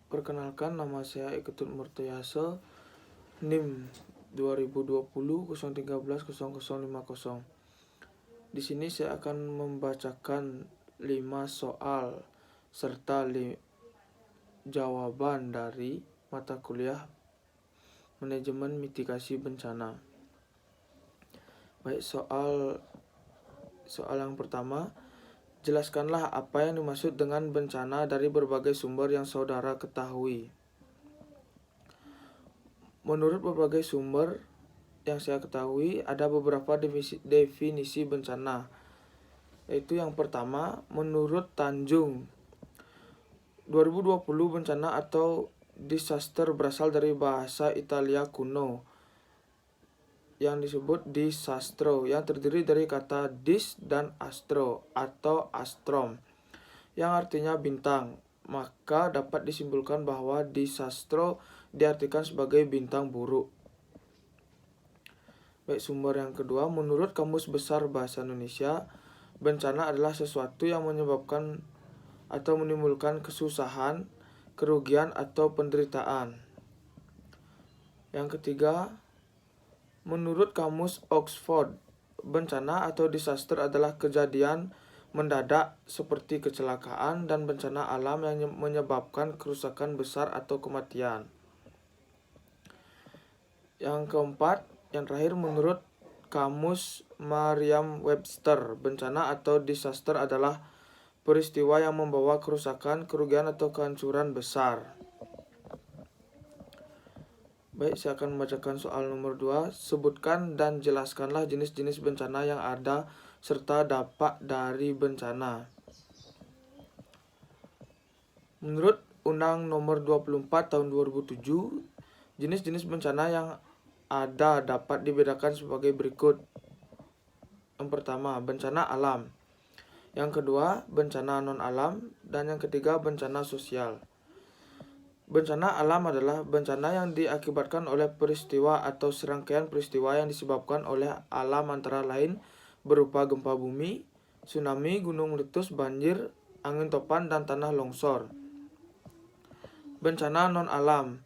Perkenalkan, nama saya Iketut Murtayasa, NIM 2020 013 0050. Di sini saya akan membacakan 5 soal serta jawaban dari mata kuliah Manajemen Mitigasi Bencana. Baik, soal yang pertama. Jelaskanlah apa yang dimaksud dengan bencana dari berbagai sumber yang saudara ketahui. Menurut berbagai sumber yang saya ketahui, ada beberapa definisi bencana. Yaitu yang pertama, menurut Tanjung, 2020 bencana atau disaster berasal dari bahasa Italia kuno yang disebut disastro, yang terdiri dari kata dis dan astro atau astrom, yang artinya bintang. Maka dapat disimpulkan bahwa disastro diartikan sebagai bintang buruk. Baik, sumber yang kedua, menurut Kamus Besar Bahasa Indonesia, bencana adalah sesuatu yang menyebabkan atau menimbulkan kesusahan, kerugian, atau penderitaan. Yang ketiga, menurut Kamus Oxford, bencana atau disaster adalah kejadian mendadak seperti kecelakaan dan bencana alam yang menyebabkan kerusakan besar atau kematian. Yang keempat, yang terakhir, menurut Kamus Merriam-Webster, bencana atau disaster adalah peristiwa yang membawa kerusakan, kerugian, atau kehancuran besar. Baik, saya akan membacakan soal nomor 2. Sebutkan dan jelaskanlah jenis-jenis bencana yang ada serta dampak dari bencana. Menurut Undang Nomor 24 Tahun 2007, jenis-jenis bencana yang ada dapat dibedakan sebagai berikut. Yang pertama, bencana alam. Yang kedua, bencana non-alam. Dan yang ketiga, bencana sosial. Bencana alam adalah bencana yang diakibatkan oleh peristiwa atau serangkaian peristiwa yang disebabkan oleh alam, antara lain berupa gempa bumi, tsunami, gunung meletus, banjir, angin topan, dan tanah longsor. Bencana non-alam.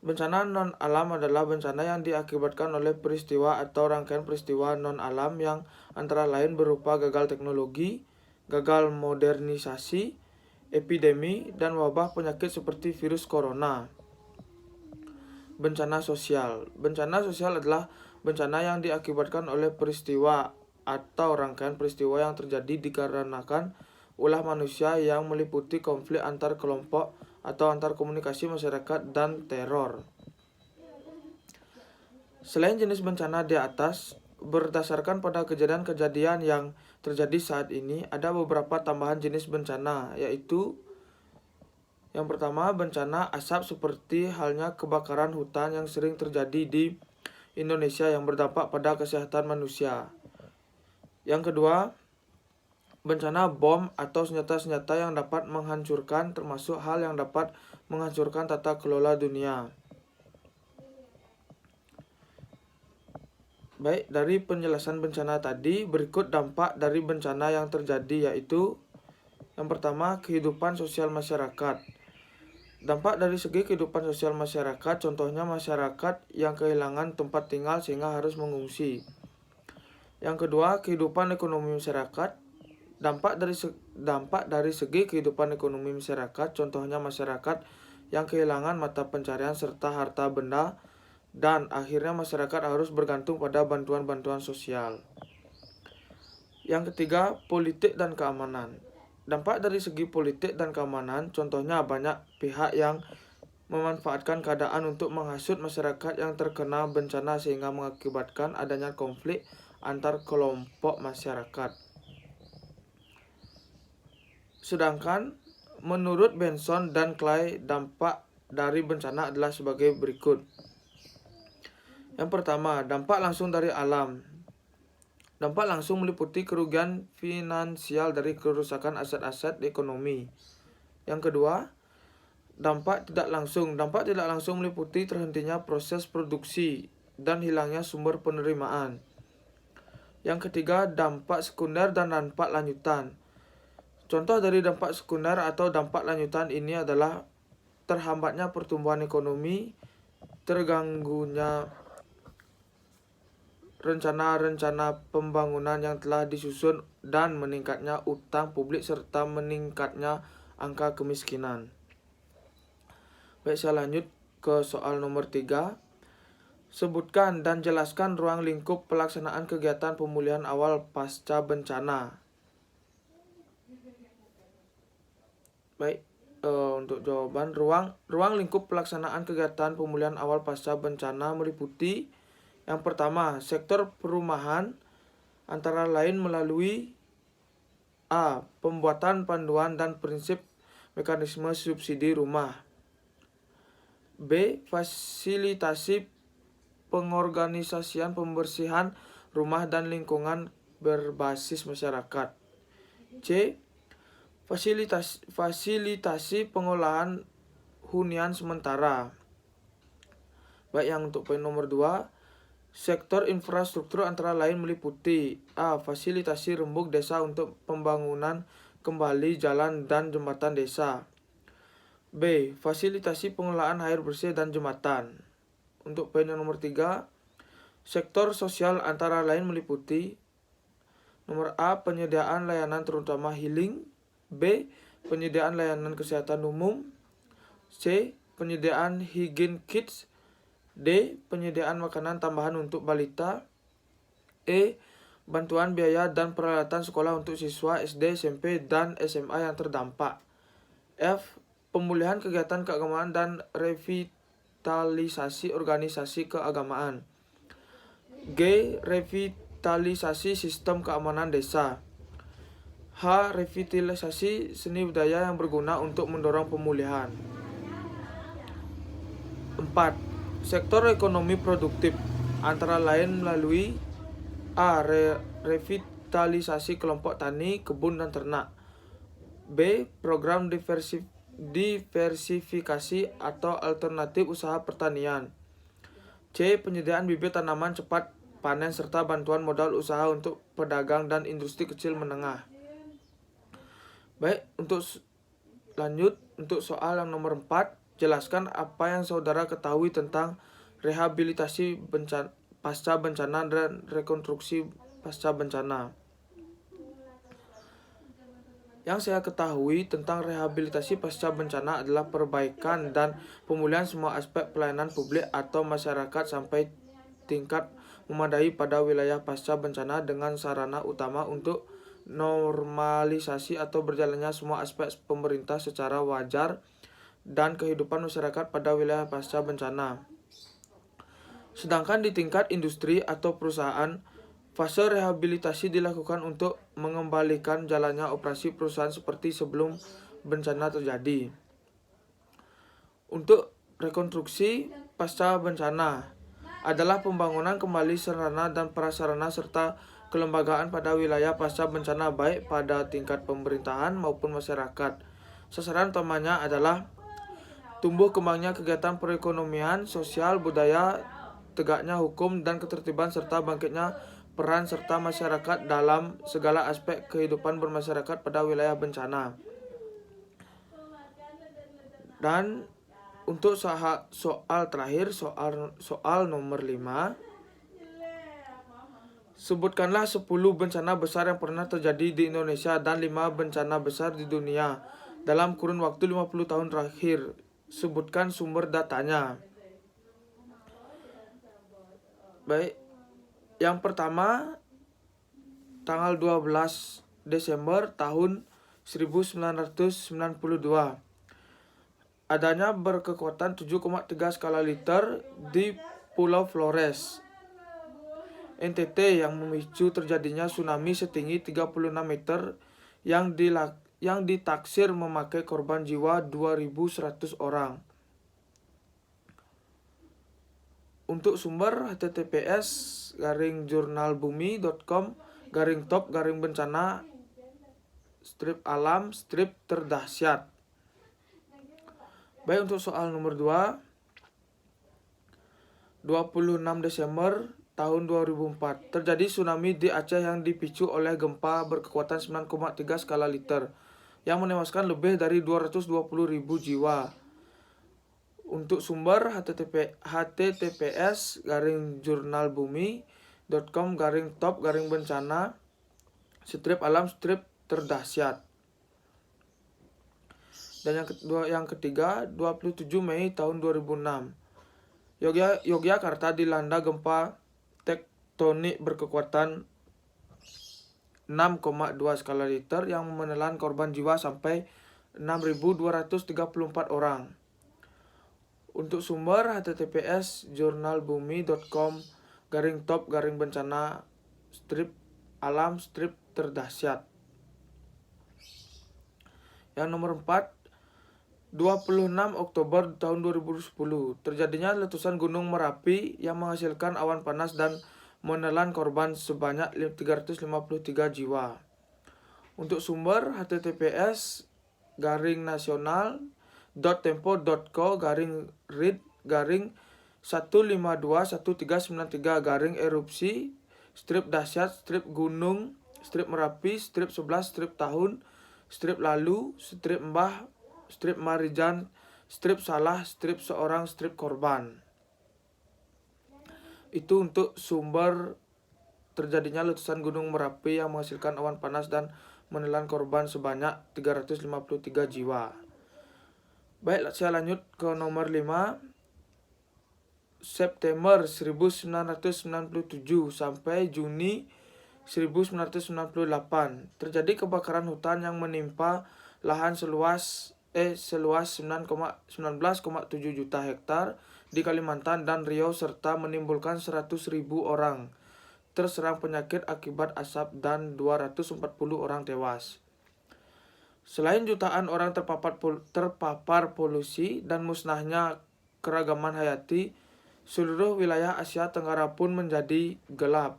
Bencana non-alam adalah bencana yang diakibatkan oleh peristiwa atau rangkaian peristiwa non-alam yang antara lain berupa gagal teknologi, gagal modernisasi, epidemi, dan wabah penyakit seperti virus corona. Bencana sosial. Bencana sosial adalah bencana yang diakibatkan oleh peristiwa atau rangkaian peristiwa yang terjadi dikarenakan ulah manusia yang meliputi konflik antar kelompok atau antar komunikasi masyarakat dan teror. Selain jenis bencana di atas, berdasarkan pada kejadian-kejadian yang terjadi saat ini, ada beberapa tambahan jenis bencana, yaitu yang pertama, bencana asap seperti halnya kebakaran hutan yang sering terjadi di Indonesia yang berdampak pada kesehatan manusia. Yang kedua, bencana bom atau senjata-senjata yang dapat menghancurkan, termasuk hal yang dapat menghancurkan tata kelola dunia. Baik, dari penjelasan bencana tadi, berikut dampak dari bencana yang terjadi, yaitu yang pertama, kehidupan sosial masyarakat. Dampak dari segi kehidupan sosial masyarakat, contohnya masyarakat yang kehilangan tempat tinggal sehingga harus mengungsi. Yang kedua, kehidupan ekonomi masyarakat. Dampak dari segi kehidupan ekonomi masyarakat, contohnya masyarakat yang kehilangan mata pencarian serta harta benda, dan akhirnya masyarakat harus bergantung pada bantuan-bantuan sosial. Yang ketiga, politik dan keamanan. Dampak dari segi politik dan keamanan, contohnya banyak pihak yang memanfaatkan keadaan untuk menghasut masyarakat yang terkena bencana sehingga mengakibatkan adanya konflik antar kelompok masyarakat. Sedangkan menurut Benson dan Clay, dampak dari bencana adalah sebagai berikut. Yang pertama, dampak langsung dari alam. Dampak langsung meliputi kerugian finansial dari kerusakan aset-aset ekonomi. Yang kedua, dampak tidak langsung. Dampak tidak langsung meliputi terhentinya proses produksi dan hilangnya sumber penerimaan. Yang ketiga, dampak sekunder dan dampak lanjutan. Contoh dari dampak sekunder atau dampak lanjutan ini adalah terhambatnya pertumbuhan ekonomi, terganggunya rencana-rencana pembangunan yang telah disusun, dan meningkatnya utang publik serta meningkatnya angka kemiskinan. Baik, saya lanjut ke soal nomor 3. Sebutkan dan jelaskan ruang lingkup pelaksanaan kegiatan pemulihan awal pasca bencana. Baik, untuk jawaban, ruang lingkup pelaksanaan kegiatan pemulihan awal pasca bencana meliputi yang pertama, sektor perumahan, antara lain melalui A. Pembuatan panduan dan prinsip mekanisme subsidi rumah. B. Fasilitasi pengorganisasian pembersihan rumah dan lingkungan berbasis masyarakat. C. Fasilitasi pengolahan hunian sementara. Baik, yang untuk poin nomor 2, sektor infrastruktur antara lain meliputi A. Fasilitasi rembuk desa untuk pembangunan kembali jalan dan jembatan desa. B. Fasilitasi pengelolaan air bersih dan jembatan. Untuk poin yang nomor 3, sektor sosial antara lain meliputi nomor A. Penyediaan layanan terutama healing. B. Penyediaan layanan kesehatan umum. C. Penyediaan hygiene kits. D. Penyediaan makanan tambahan untuk balita. E. Bantuan biaya dan peralatan sekolah untuk siswa SD, SMP, dan SMA yang terdampak. F. Pemulihan kegiatan keagamaan dan revitalisasi organisasi keagamaan. G. Revitalisasi sistem keamanan desa. H. Revitalisasi seni budaya yang berguna untuk mendorong pemulihan. 4. Sektor ekonomi produktif, antara lain melalui A. Revitalisasi kelompok tani, kebun, dan ternak. B. Program diversifikasi atau alternatif usaha pertanian. C. Penyediaan bibit tanaman cepat panen serta bantuan modal usaha untuk pedagang dan industri kecil menengah. Baik, untuk lanjut untuk soal yang nomor 4, jelaskan apa yang saudara ketahui tentang rehabilitasi pasca bencana dan rekonstruksi pasca bencana. Yang saya ketahui tentang rehabilitasi pasca bencana adalah perbaikan dan pemulihan semua aspek pelayanan publik atau masyarakat sampai tingkat memadai pada wilayah pasca bencana dengan sarana utama untuk normalisasi atau berjalannya semua aspek pemerintah secara wajar dan kehidupan masyarakat pada wilayah pasca bencana. Sedangkan di tingkat industri atau perusahaan, fase rehabilitasi dilakukan untuk mengembalikan jalannya operasi perusahaan seperti sebelum bencana terjadi. Untuk rekonstruksi pasca bencana adalah pembangunan kembali sarana dan prasarana serta kelembagaan pada wilayah pasca bencana baik pada tingkat pemerintahan maupun masyarakat. Sasaran utamanya adalah tumbuh kembangnya kegiatan perekonomian, sosial, budaya, tegaknya hukum dan ketertiban serta bangkitnya peran serta masyarakat dalam segala aspek kehidupan bermasyarakat pada wilayah bencana. Dan untuk soal terakhir, soal nomor 5, sebutkanlah 10 bencana besar yang pernah terjadi di Indonesia dan 5 bencana besar di dunia dalam kurun waktu 50 tahun terakhir. Sebutkan sumber datanya. Baik, yang pertama, tanggal 12 Desember tahun 1992. Adanya berkekuatan 7,3 skala Richter di Pulau Flores, NTT, yang memicu terjadinya tsunami setinggi 36 meter yang ditaksir memakai korban jiwa 2.100 orang. Untuk sumber https://jurnalbumi.com/top-bencana /alam terdahsyat. Baik, untuk soal nomor 2, 26 Desember tahun 2004 terjadi tsunami di Aceh yang dipicu oleh gempa berkekuatan 9,3 skala Richter yang menewaskan lebih dari 220.000 jiwa. Untuk sumber https://jurnalbumi.com/top/bencana /alam terdahsyat. Dan yang ketiga, 27 Mei tahun 2006. Yogyakarta dilanda gempa tektonik berkekuatan 6,2 skala Richter yang menelan korban jiwa sampai 6.234 orang. Untuk sumber https://jurnalbumi.com/top/bencana /alam terdahsyat. Yang nomor 4, 26 Oktober tahun 2010, terjadinya letusan Gunung Merapi yang menghasilkan awan panas dan menelan korban sebanyak 353 jiwa. Untuk sumber https://read-1521393 /erupsi gunung Merapi /11 tahun lalu Mbah Marijan salah seorang korban. Itu untuk sumber terjadinya letusan Gunung Merapi yang menghasilkan awan panas dan menelan korban sebanyak 353 jiwa. Baik, saya lanjut ke nomor 5. September 1997 sampai Juni 1998 terjadi kebakaran hutan yang menimpa lahan seluas 19,7 juta hektar di Kalimantan dan Riau serta menimbulkan 100.000 orang terserang penyakit akibat asap dan 240 orang tewas. Selain jutaan orang terpapar polusi dan musnahnya keragaman hayati, seluruh wilayah Asia Tenggara pun menjadi gelap.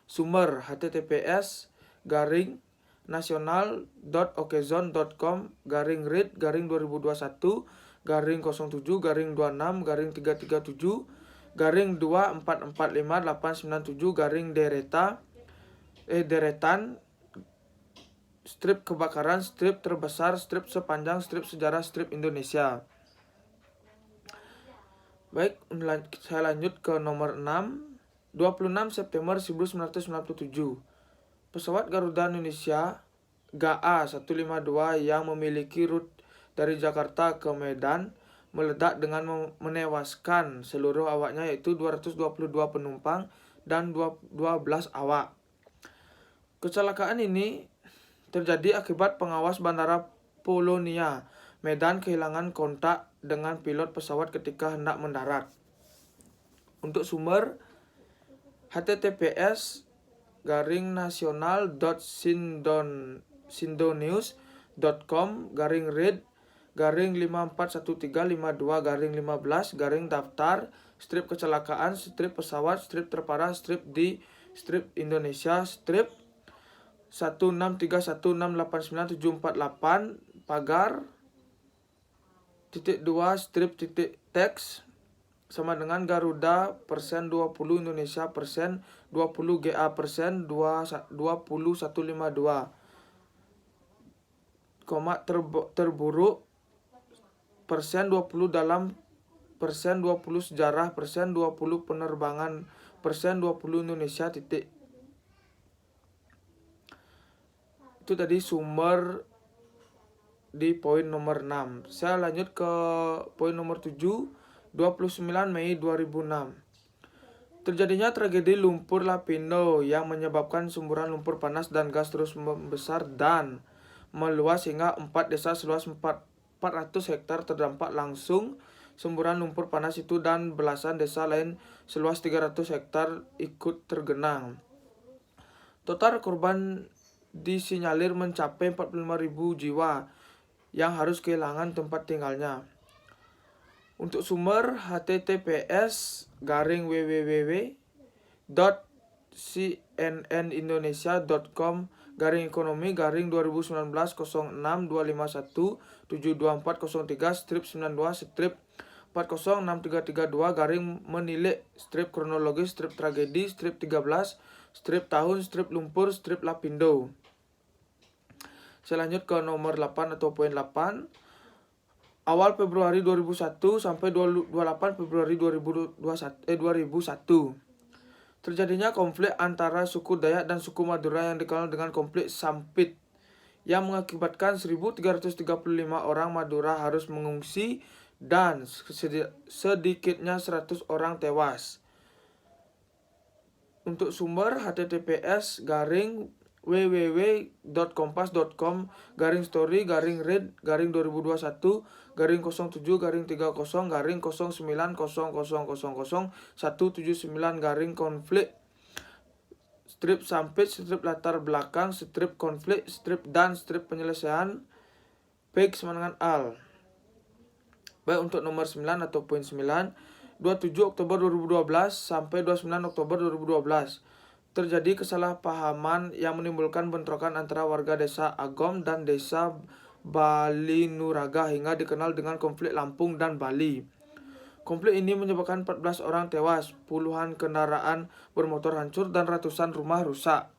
Sumber https://garing-nasional.okezone.com/read-2021-2457-2457-24-deretan kebakaran terbesar sepanjang sejarah Indonesia. Baik, saya lanjut ke nomor 6. 26 September 1997, pesawat Garuda Indonesia GA152 yang memiliki rute dari Jakarta ke Medan meledak dengan menewaskan seluruh awaknya, yaitu 222 penumpang dan 12 awak. Kecelakaan ini terjadi akibat pengawas Bandara Polonia Medan kehilangan kontak dengan pilot pesawat ketika hendak mendarat. Untuk sumber https://garing-nasional.sindonews.com/read-541352-15-daftar kecelakaan pesawat terparah di Indonesia 16316897448 pagar -2 sama dengan Garuda %20 Indonesia %20 GA %20152, terburuk %20 dalam %20 sejarah %20 penerbangan %20 Indonesia . Itu tadi sumber di poin nomor 6. Saya lanjut ke poin nomor 7. 29 Mei 2006. Terjadinya tragedi lumpur Lapindo yang menyebabkan semburan lumpur panas dan gas terus membesar dan meluas hingga 4 desa seluas 400 hektar terdampak langsung semburan lumpur panas itu dan belasan desa lain seluas 300 hektar ikut tergenang. Total korban disinyalir mencapai 45.000 jiwa yang harus kehilangan tempat tinggalnya. Untuk sumber https://garing-www.cnnindonesia.com/ekonomi-2019-06-25/72403-910-406332 menilik kronologis tragedi 13 tahun lumpur Lapindo. Saya lanjut ke nomor 8 atau poin 8. awal Februari 2001 sampai 28 Februari 2001. Terjadinya konflik antara suku Dayak dan suku Madura yang dikenal dengan konflik Sampit yang mengakibatkan 1.335 orang Madura harus mengungsi dan sedikitnya 100 orang tewas. Untuk sumber https://garing www.kompas.com/story/red/2021-09000179 strip Sampit, strip latar belakang, strip konflik, strip dan strip penyelesaian page al. Baik untuk nomor 9 atau poin 9, 27 Oktober 2012 sampai 29 Oktober 2012. Terjadi kesalahpahaman yang menimbulkan bentrokan antara warga desa Agom dan desa Balinuraga hingga dikenal dengan konflik Lampung dan Bali. Konflik ini menyebabkan 14 orang tewas, puluhan kendaraan bermotor hancur dan ratusan rumah rusak.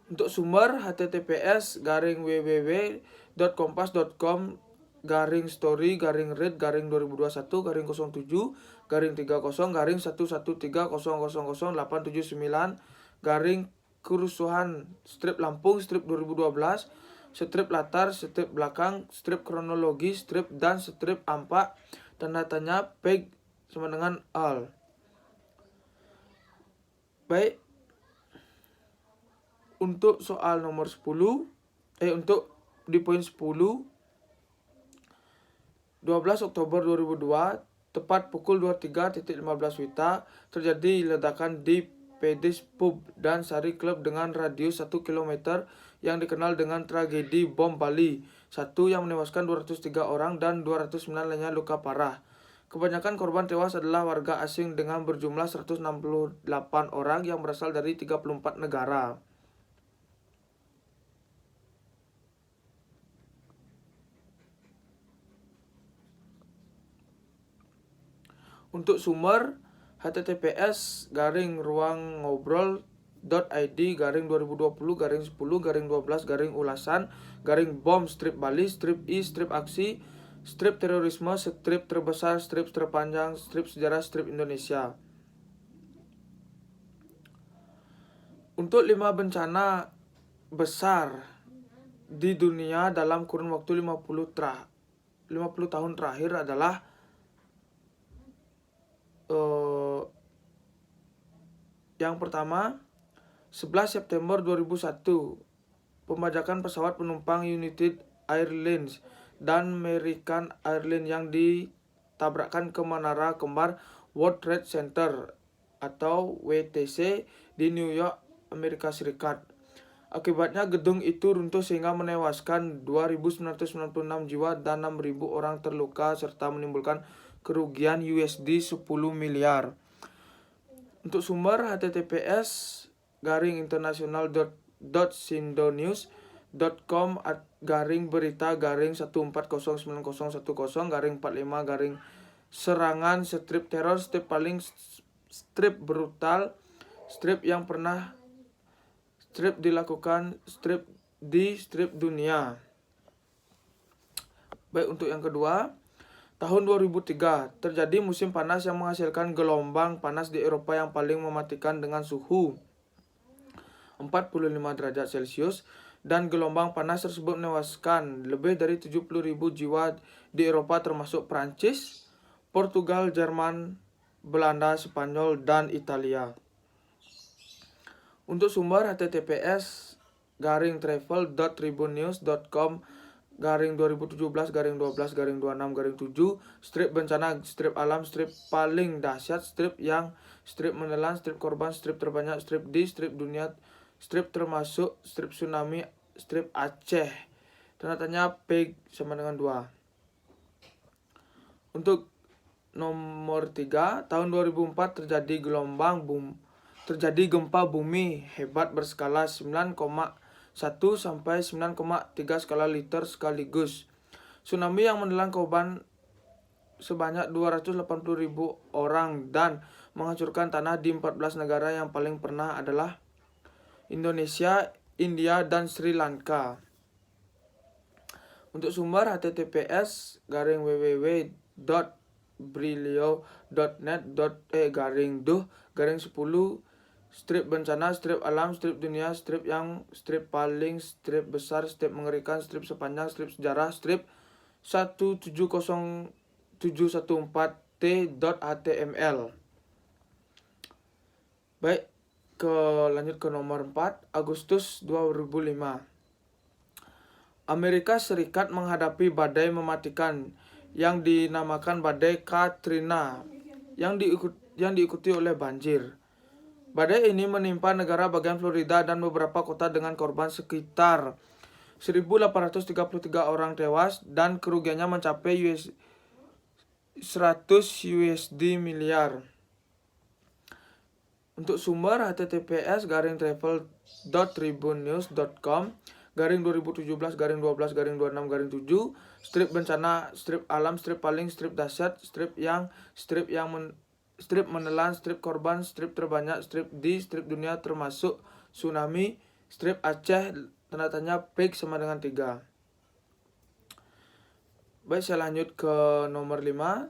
Untuk sumber https://garing-story-red-2021-01300879 strip Lampung strip 2012 strip latar, strip belakang, strip kronologi, strip dan strip ampak tanda tanya peg sama dengan al. Baik, untuk soal nomor 10 untuk di poin 10, 12 Oktober 2002 tepat pukul 23.15 WITA terjadi ledakan di Pedis Pub dan Sari Club dengan radius 1 km yang dikenal dengan tragedi bom Bali 1 yang menewaskan 203 orang dan 209 lainnya luka parah. Kebanyakan korban tewas adalah warga asing dengan berjumlah 168 orang yang berasal dari 34 negara. Untuk sumber https://ruangobrol.id/2020-10-12-ulasan-bom strip Bali strip I strip aksi strip terorisme strip terbesar strip terpanjang strip sejarah strip Indonesia. Untuk 5 bencana besar di dunia dalam kurun waktu 50 tahun terakhir adalah yang pertama 11 September 2001 pembajakan pesawat penumpang United Airlines dan American Airlines yang ditabrakkan ke menara kembar World Trade Center atau WTC di New York, Amerika Serikat. Akibatnya gedung itu runtuh sehingga menewaskan 2.996 jiwa dan 6.000 orang terluka serta menimbulkan kerugian USD 10 miliar. Untuk sumber https://garing-international.sindonews.com@berita-149010-45 strip teror strip paling strip brutal strip yang pernah strip dilakukan strip di strip dunia. Baik, untuk yang kedua, tahun 2003 terjadi musim panas yang menghasilkan gelombang panas di Eropa yang paling mematikan dengan suhu 45 derajat Celcius dan gelombang panas tersebut menewaskan lebih dari 70.000 jiwa di Eropa termasuk Prancis, Portugal, Jerman, Belanda, Spanyol, dan Italia. Untuk sumber https://garing-travel.tribunnews.com/2017-12-26-7 strip bencana strip alam strip paling dahsyat strip yang strip menelan strip korban strip terbanyak strip di strip dunia strip termasuk strip tsunami strip Aceh tanda tanya peg sama dengan 2. Untuk nomor 3, tahun 2004 terjadi gempa bumi hebat berskala 9,1 sampai 9,3 skala liter sekaligus. Tsunami yang menelan korban sebanyak 280.000 orang dan menghancurkan tanah di 14 negara yang paling pernah adalah Indonesia, India, dan Sri Lanka. Untuk sumber https://www.brilio.net/duh/10 strip bencana, strip alam, strip dunia, strip yang, strip paling, strip besar, strip mengerikan, strip sepanjang, strip sejarah, strip 170714t.html. Baik, lanjut ke nomor 4, Agustus 2005. Amerika Serikat menghadapi badai mematikan yang dinamakan badai Katrina yang diikuti oleh banjir. Badai ini menimpa negara bagian Florida dan beberapa kota dengan korban sekitar 1.833 orang tewas dan kerugiannya mencapai 100 USD miliar. Untuk sumber https://tribunnews.com/2017/12/26/7 strip bencana, strip alam, strip paling, strip dahsyat, strip yang, strip menelan, strip korban, strip terbanyak, strip dunia termasuk tsunami, strip Aceh, tanda tanya peak sama dengan 3. Baik, saya lanjut ke nomor 5.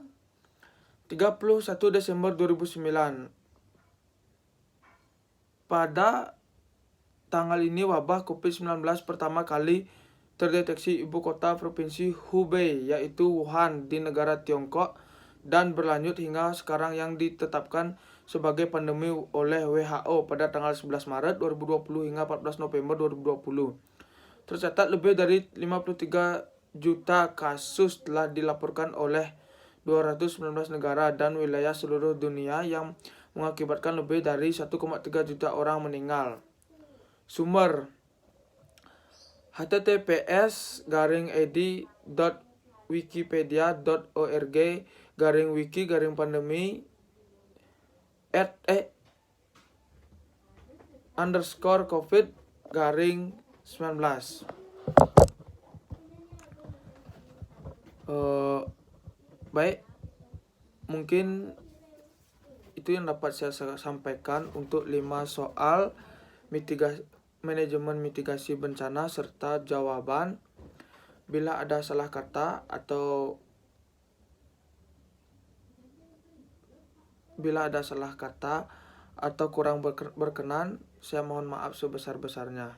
31 Desember 2009. Pada tanggal ini wabah COVID-19 pertama kali terdeteksi ibu kota provinsi Hubei yaitu Wuhan di negara Tiongkok dan berlanjut hingga sekarang yang ditetapkan sebagai pandemi oleh WHO pada tanggal 11 Maret 2020 hingga 14 November 2020. Tercatat lebih dari 53 juta kasus telah dilaporkan oleh 219 negara dan wilayah seluruh dunia yang mengakibatkan lebih dari 1,3 juta orang meninggal. Sumber https://ed.wikipedia.org/wiki/pandemi @COVID-19. Baik, mungkin itu yang dapat saya sampaikan untuk 5 soal manajemen mitigasi bencana serta jawaban. Bila ada salah kata atau kurang berkenan, saya mohon maaf sebesar-besarnya.